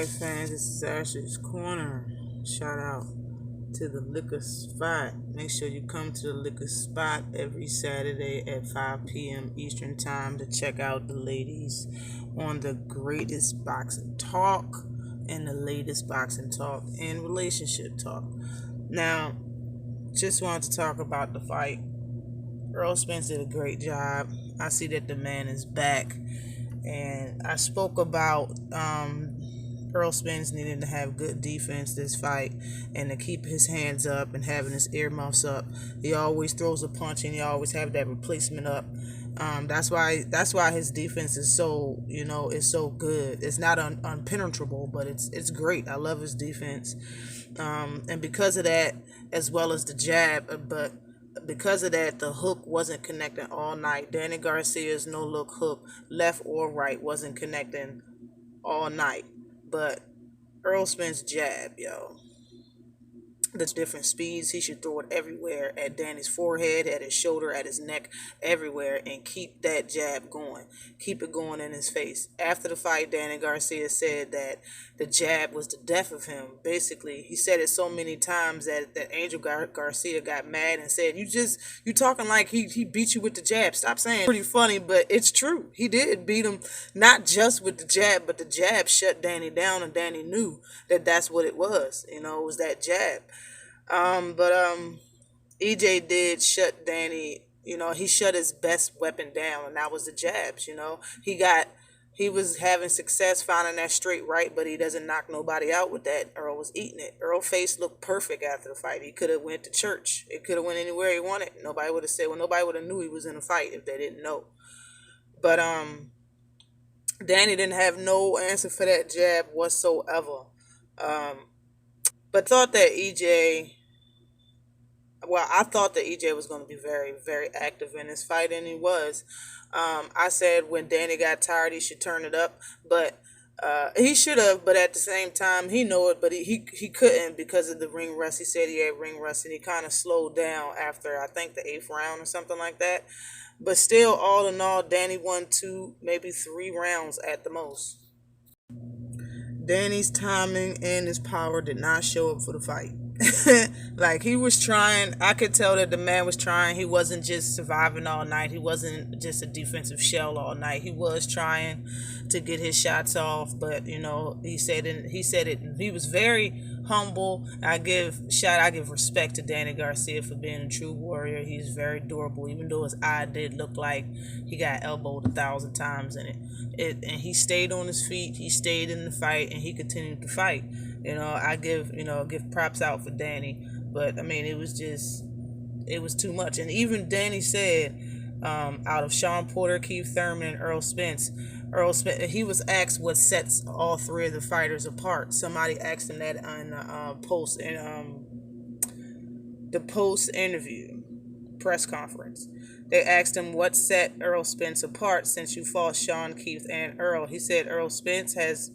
Hey fans, this is Ashley's Corner. Shout out to the Liquor Spot. Make sure you come to the Liquor Spot every Saturday at 5 p.m. Eastern Time to check out the ladies on the greatest boxing talk and the latest boxing talk and relationship talk. Now, just wanted to talk about the fight. Errol Spence did a great job. I see that the man is back. And I spoke about Errol Spence needing to have good defense this fight and to keep his hands up and having his earmuffs up. He always throws a punch and he always have that replacement up. That's why his defense is so is so good. It's not unpenetrable, but it's great. I love his defense, and because of that, as well as the jab, but because of that, the hook wasn't connecting all night. Danny Garcia's no look hook, left or right, wasn't connecting all night. But Errol Spence jab, yo. The different speeds, he should throw it everywhere, at Danny's forehead, at his shoulder, at his neck, everywhere, and keep that jab going. Keep it going in his face. After the fight, Danny Garcia said that the jab was the death of him. Basically, he said it so many times that Angel Garcia got mad and said, you talking like he beat you with the jab. Stop saying it. Pretty funny, but it's true. He did beat him, not just with the jab, but the jab shut Danny down, and Danny knew that that's what it was. It was that jab. But EJ did shut Danny. He shut his best weapon down, and that was the jabs. He was having success finding that straight right, but he doesn't knock nobody out with that. Earl was eating it. Earl's face looked perfect after the fight. He could have went to church. It could have went anywhere he wanted. Nobody would have said. Well, nobody would have knew he was in a fight if they didn't know. But Danny didn't have no answer for that jab whatsoever. But thought that EJ. Well, I thought that EJ was going to be very, very active in this fight, and he was. I said when Danny got tired, he should turn it up, but he should have. But at the same time, he knew it, but he couldn't because of the ring rust. He said he had ring rust, and he kind of slowed down after I think the 8th round or something like that. But still, all in all, Danny won 2, maybe 3 rounds at the most. Danny's timing and his power did not show up for the fight. Like, he was trying. I could tell that the man was trying. He wasn't just surviving all night. He wasn't just a defensive shell all night. He was trying to get his shots off, but he said it. He was very humble. I give respect to Danny Garcia for being a true warrior. He's very durable, even though his eye did look like he got elbowed 1,000 times in it. And he stayed on his feet. He stayed in the fight, and he continued to fight. I give props out for Danny, but I mean, it was too much. And even Danny said, out of Sean Porter, Keith Thurman, and Errol Spence, he was asked what sets all 3 of the fighters apart. Somebody asked him that on the post interview press conference. They asked him what set Errol Spence apart since you fought Sean, Keith, and Earl. He said Errol Spence has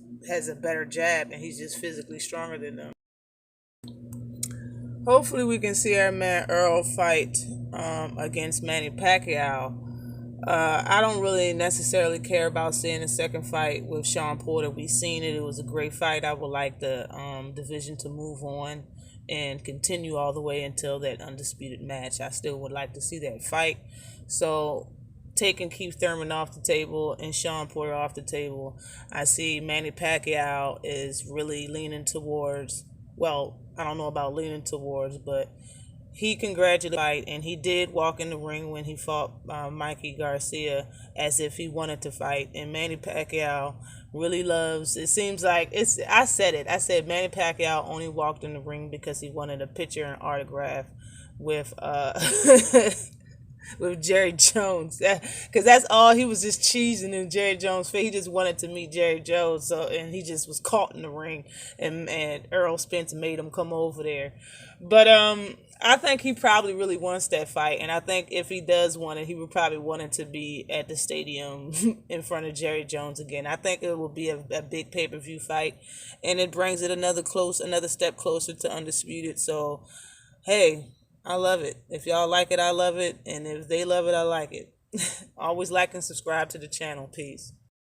a better jab, and he's just physically stronger than them. Hopefully, we can see our man Earl fight against Manny Pacquiao. I don't really necessarily care about seeing a second fight with Sean Porter. We've seen it. It was a great fight. I would like the division to move on and continue all the way until that undisputed match. I still would like to see that fight. So, taking Keith Thurman off the table and Sean Porter off the table, I see Manny Pacquiao is really leaning towards, well, I don't know about leaning towards, but he congratulated fight, and he did walk in the ring when he fought Mikey Garcia as if he wanted to fight. And Manny Pacquiao really loves. It seems like I said Manny Pacquiao only walked in the ring because he wanted a picture and autograph with with Jerry Jones, because that's all. He was just cheesing in Jerry Jones' face. He just wanted to meet Jerry Jones, and he just was caught in the ring, and Errol Spence made him come over there. But I think he probably really wants that fight, and I think if he does want it, he would probably want it to be at the stadium in front of Jerry Jones again. I think it will be a big pay-per-view fight, and it brings it another step closer to undisputed. So, hey, I love it. If y'all like it, I love it. And if they love it, I like it. Always like and subscribe to the channel. Peace.